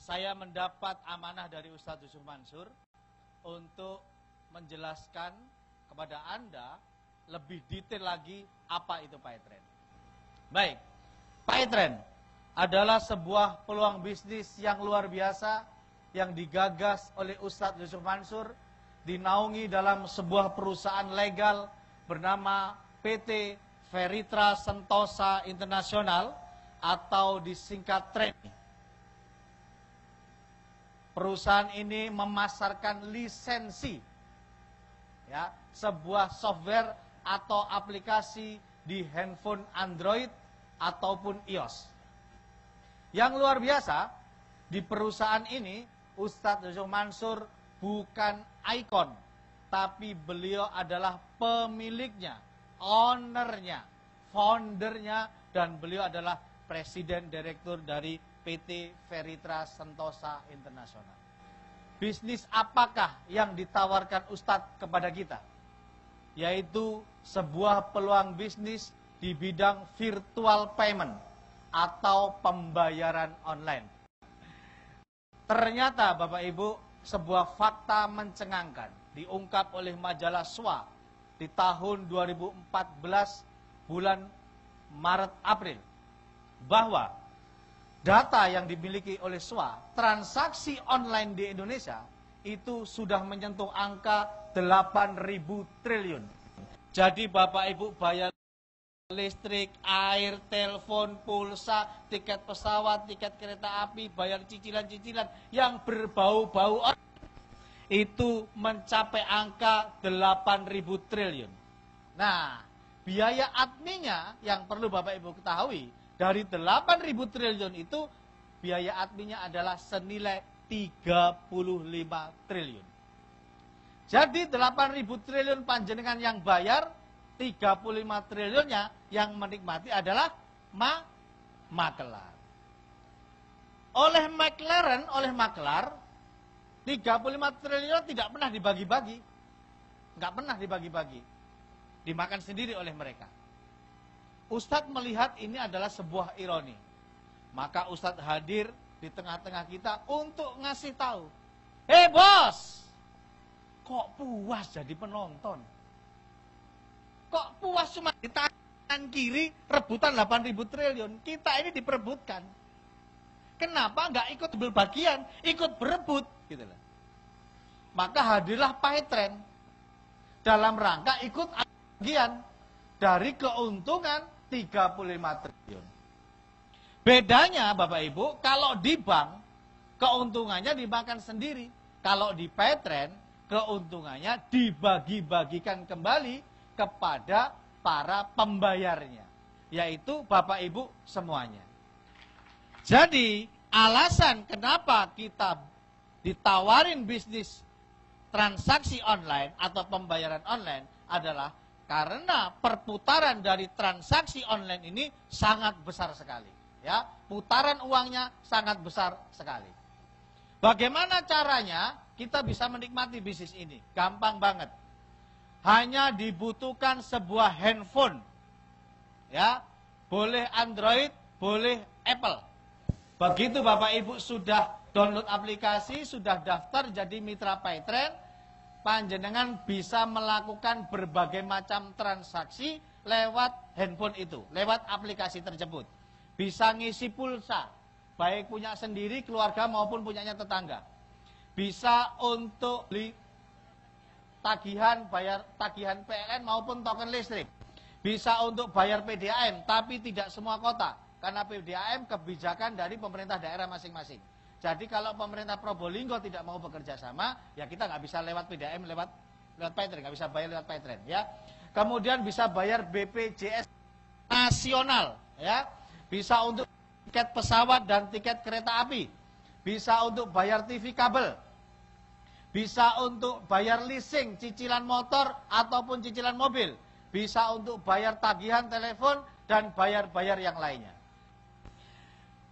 saya mendapat amanah dari Ustadz Yusuf Mansur untuk menjelaskan kepada Anda lebih detail lagi apa itu PayTrend. Baik, PayTrend adalah sebuah peluang bisnis yang luar biasa yang digagas oleh Ustadz Yusuf Mansur, dinaungi dalam sebuah perusahaan legal bernama PT Veritra Sentosa Internasional atau disingkat TRENI. Perusahaan ini memasarkan lisensi, ya, sebuah software atau aplikasi di handphone Android ataupun iOS. Yang luar biasa, di perusahaan ini Ustadz Yusuf Mansur bukan ikon, tapi beliau adalah pemiliknya, ownernya, foundernya, dan beliau adalah presiden direktur dari PT Veritra Sentosa Internasional. Bisnis apakah yang ditawarkan Ustadz kepada kita? Yaitu sebuah peluang bisnis di bidang virtual payment atau pembayaran online. Ternyata Bapak Ibu, sebuah fakta mencengangkan diungkap oleh majalah SWA di tahun 2014 bulan Maret April, bahwa data yang dimiliki oleh SWA, transaksi online di Indonesia itu sudah menyentuh angka 8.000 triliun. Jadi Bapak Ibu bayar listrik, air, telepon, pulsa, tiket pesawat, tiket kereta api, bayar cicilan-cicilan yang berbau-bau itu mencapai angka 8.000 triliun. Nah, biaya adminnya yang perlu Bapak Ibu ketahui, dari 8.000 triliun itu biaya adminnya adalah senilai 35 triliun. Jadi 8.000 triliun panjenengan yang bayar, 35 triliunnya yang menikmati adalah makelar. Oleh maklar, 35 triliun tidak pernah dibagi-bagi. Nggak pernah dibagi-bagi. Dimakan sendiri oleh mereka. Ustadz melihat ini adalah sebuah ironi. Maka Ustadz hadir di tengah-tengah kita untuk ngasih tahu. Hei bos, kok puas jadi penonton? Kok puas cuma di tangan kiri rebutan 8.000 triliun? Kita ini diperebutkan. Kenapa nggak ikut berbagian, ikut berebut? Gitu lah. Maka hadirlah PayTrend dalam rangka ikut bagian dari keuntungan 35 triliun. Bedanya Bapak Ibu, kalau di bank keuntungannya dimakan sendiri. Kalau di PayTrend keuntungannya dibagi-bagikan kembali kepada para pembayarnya, yaitu Bapak Ibu semuanya. Jadi alasan kenapa kita ditawarin bisnis transaksi online atau pembayaran online adalah karena perputaran dari transaksi online ini sangat besar sekali. Ya, putaran uangnya sangat besar sekali. Bagaimana caranya kita bisa menikmati bisnis ini? Gampang banget. Hanya dibutuhkan sebuah handphone. Ya, boleh Android, boleh Apple. Begitu Bapak Ibu sudah download aplikasi, sudah daftar jadi mitra PayTrend, panjenengan bisa melakukan berbagai macam transaksi lewat handphone itu, lewat aplikasi tersebut. Bisa ngisi pulsa, baik punya sendiri, keluarga maupun punyanya tetangga. Bisa untuk beli tagihan, bayar tagihan PLN maupun token listrik. Bisa untuk bayar PDAM, tapi tidak semua kota. Karena PDAM kebijakan dari pemerintah daerah masing-masing. Jadi kalau pemerintah Probolinggo tidak mau bekerja sama, ya kita nggak bisa lewat PDAM, lewat PayTrend, nggak bisa bayar lewat PayTrend, ya. Kemudian bisa bayar BPJS nasional, ya. Bisa untuk tiket pesawat dan tiket kereta api. Bisa untuk bayar TV kabel. Bisa untuk bayar leasing, cicilan motor ataupun cicilan mobil. Bisa untuk bayar tagihan telepon dan bayar-bayar yang lainnya.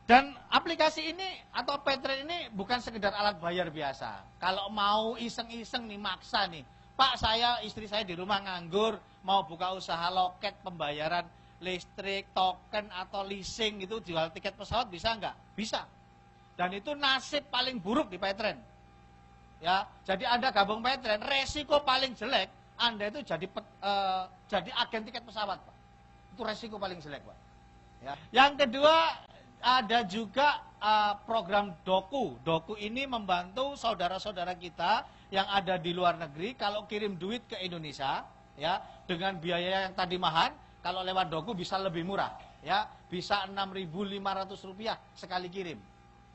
Dan aplikasi ini atau PayTrend ini bukan sekedar alat bayar biasa. Kalau mau iseng-iseng nih, maksa nih, Pak, istri saya di rumah nganggur, mau buka usaha loket pembayaran listrik, token atau leasing itu, jual tiket pesawat, bisa nggak? Bisa. Dan itu nasib paling buruk di Paytrend. Ya, jadi Anda gabung Paytrend, resiko paling jelek Anda itu jadi agen tiket pesawat, Pak. Itu resiko paling jelek, Pak. Ya. Yang kedua, ada juga program Doku. Doku ini membantu saudara-saudara kita yang ada di luar negeri kalau kirim duit ke Indonesia, ya, dengan biaya yang tadi mahal, kalau lewat Doku bisa lebih murah, ya, bisa Rp6.500 sekali kirim.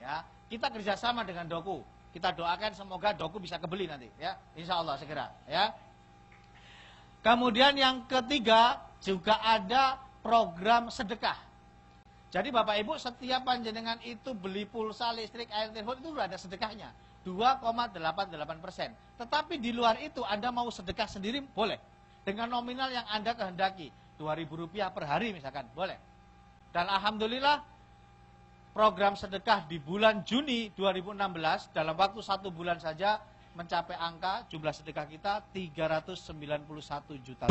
Ya, kita kerjasama dengan Doku. Kita doakan semoga Doku bisa kebeli nanti, ya, insya Allah segera, ya. Kemudian yang ketiga juga ada program sedekah. Jadi Bapak Ibu setiap panjenengan itu beli pulsa, listrik, air, telepon itu sudah ada sedekahnya 2,88%. Tetapi di luar itu Anda mau sedekah sendiri boleh dengan nominal yang Anda kehendaki Rp2.000 per hari misalkan boleh. Dan alhamdulillah program sedekah di bulan Juni 2016 dalam waktu 1 bulan saja mencapai angka jumlah sedekah kita Rp391 juta.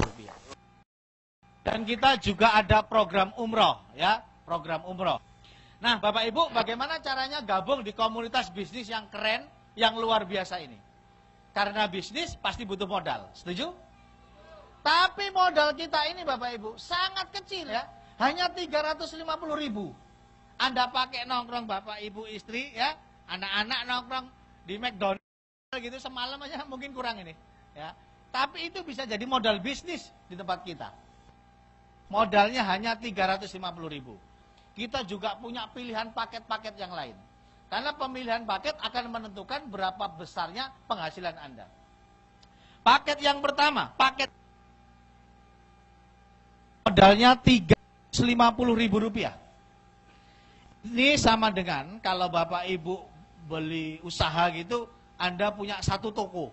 Dan kita juga ada program umroh, ya, program umroh. Nah, Bapak Ibu, bagaimana caranya gabung di komunitas bisnis yang keren, yang luar biasa ini? Karena bisnis pasti butuh modal, setuju? Tapi modal kita ini, Bapak Ibu, sangat kecil ya, hanya 350.000. Anda pakai nongkrong Bapak Ibu istri, ya, anak-anak nongkrong di McDonald's gitu semalam aja mungkin kurang ini, ya. Tapi itu bisa jadi modal bisnis di tempat kita. Modalnya hanya 350.000. Kita juga punya pilihan paket-paket yang lain. Karena pemilihan paket akan menentukan berapa besarnya penghasilan Anda. Paket yang pertama, paket modalnya Rp350.000. Ini sama dengan kalau Bapak Ibu beli usaha gitu, Anda punya satu toko,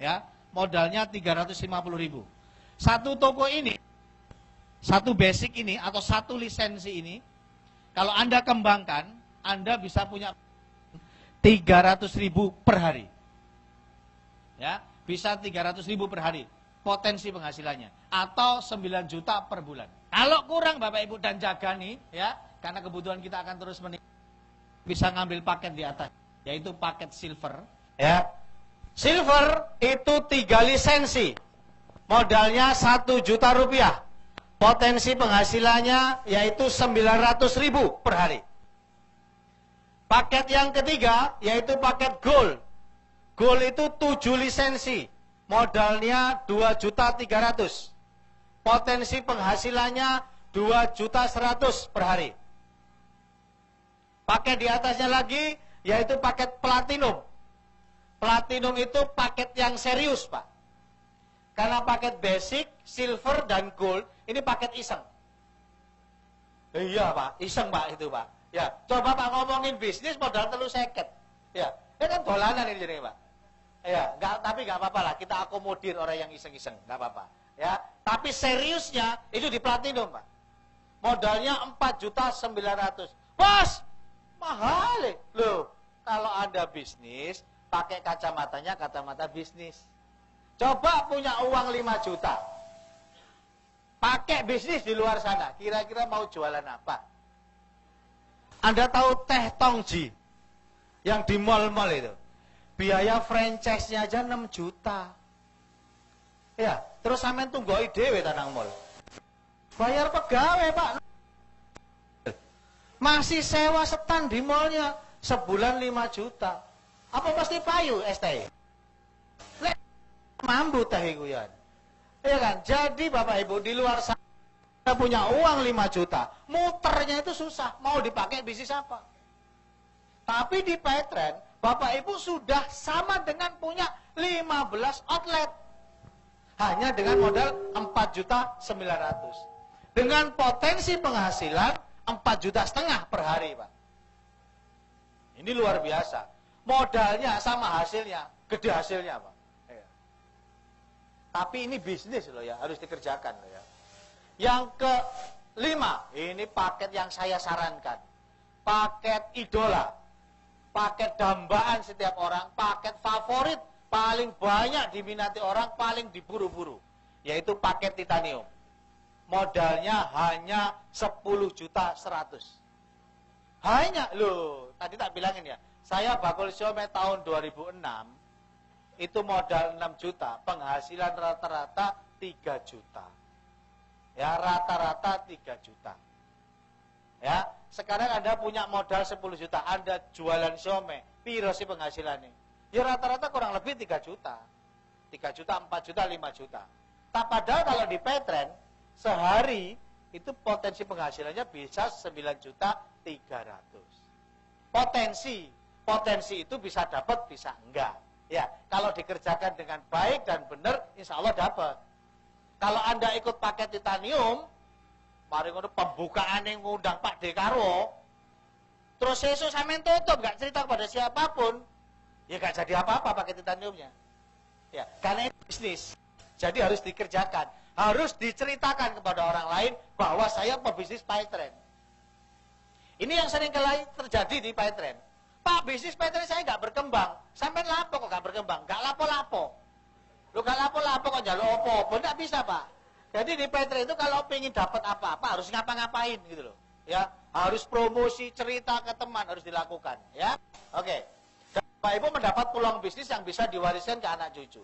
ya, modalnya 350.000. Satu toko ini, satu basic ini atau satu lisensi ini, kalau Anda kembangkan, Anda bisa punya 300.000 per hari, ya, bisa 300.000 per hari potensi penghasilannya, atau 9 juta per bulan. Kalau kurang Bapak Ibu dan jaga nih, ya, karena kebutuhan kita akan terus meningkat, bisa ngambil paket di atas, yaitu paket silver, ya. Silver itu 3 lisensi, modalnya 1 juta rupiah, potensi penghasilannya yaitu 900.000 per hari. Paket yang ketiga yaitu paket gold. Gold itu 7 lisensi, modalnya 2.300.000, potensi penghasilannya 2.100.000 per hari. Paket di atasnya lagi yaitu paket platinum. Platinum itu paket yang serius, Pak. Karena paket basic, silver, dan gold ini paket iseng. Iya, Pak, iseng, Pak, itu, Pak. Ya, coba Pak ngomongin bisnis modal 350. Ya, ini kan dolanan ini jadi, Pak. Ya, tapi nggak apa-apa lah, kita akomodir orang yang iseng-iseng, nggak apa-apa. Ya, tapi seriusnya itu di platinum, Pak. Modalnya 4.900.000. Bos, mahal loh. Kalau Anda bisnis, pakai kacamatanya kacamata bisnis. Coba punya uang 5 juta. Pakai bisnis di luar sana. Kira-kira mau jualan apa? Anda tahu teh Tongji yang di mall-mall itu. Biaya franchise-nya aja 6 juta. Ya, terus sampean tunggoi dhewe tanang mall. Bayar pegawai, Pak. Masih sewa stand di mallnya sebulan 5 juta. Apa pasti payu ST? Lek mambu teh iku ya. Iya kan? Jadi Bapak Ibu di luar sana punya uang 5 juta, muternya itu susah. Mau dipakai bisnis apa? Tapi di Paytrend, Bapak Ibu sudah sama dengan punya 15 outlet. Hanya dengan modal 4.900.000. Dengan potensi penghasilan 4,5 juta per hari, Pak. Ini luar biasa. Modalnya sama hasilnya, gede hasilnya, Pak. Ya. Tapi ini bisnis loh ya, harus dikerjakan loh ya. Yang kelima, ini paket yang saya sarankan. Paket idola. Paket dambaan setiap orang, paket favorit, paling banyak diminati orang, paling diburu-buru. Yaitu paket titanium. Modalnya hanya 10.100.000. Banyak loh. Tadi tak bilangin ya. Saya bakul siomay tahun 2006, itu modal 6 juta, penghasilan rata-rata 3 juta. Ya, rata-rata 3 juta. Ya, sekarang Anda punya modal 10 juta, Anda jualan siomay, piro sih penghasilannya? Ya rata-rata kurang lebih 3 juta. 3 juta, 4 juta, 5 juta. Tak padahal kalau di Petren, sehari itu potensi penghasilannya bisa 9 juta 300. Potensi itu bisa dapat, bisa enggak. Ya, kalau dikerjakan dengan baik dan benar, insya Allah dapat. Kalau Anda ikut paket titanium, mari ngono pembukaan yang ngundang Pak Dekarwo, terus esok sampean tutup, nggak cerita kepada siapapun, ya nggak jadi apa-apa paket titaniumnya. Ya, karena itu bisnis. Jadi harus dikerjakan, harus diceritakan kepada orang lain bahwa saya pebisnis Petren. Ini yang sering kali terjadi di Petren. Pak, bisnis Petren saya nggak berkembang. Sampai lapo kok nggak berkembang? Nggak lapo-lapo. Lu nggak lapo-lapo kok jalur opo-opo? Nggak bisa, Pak. Jadi di Petren itu kalau pengen dapat apa-apa harus ngapa-ngapain gitu loh. Ya, harus promosi, cerita ke teman harus dilakukan. Ya, oke. Dan Pak Ibu mendapat peluang bisnis yang bisa diwariskan ke anak cucu.